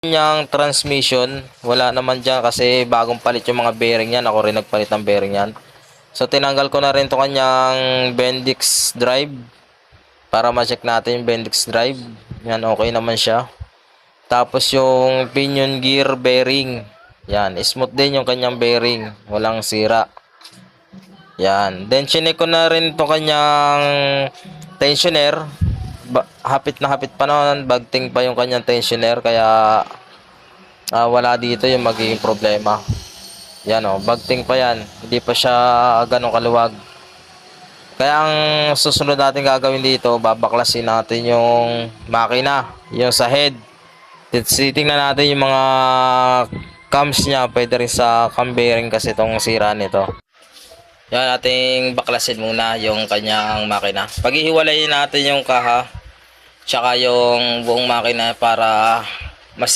Yung transmission, wala naman dyan kasi bagong palit yung mga bearing yan. Ako rin nagpalit ng bearing yan. So tinanggal ko na rin to kanyang Bendix drive para ma-check natin yung Bendix drive. Yan, okay naman siya. Tapos yung pinion gear bearing, yan, smooth din yung kanyang bearing, walang sira. Yan, then chinek ko na rin to kanyang tensioner. Hapit na hapit pa naman, bagting pa yung kanyang tensioner, kaya wala dito yung magiging problema. Yan o, bagting pa yan, hindi pa siya ganong kaluwag. Kaya ang susunod natin gagawin dito, babaklasin natin yung makina, yung sa head. Titingnan natin yung mga cams niya, pwede rin sa cam bearing kasi itong sira nito. Yan, ating baklasin muna yung kanyang makina. Paghihiwalayin natin yung kaha tsaka yung buong makina para masil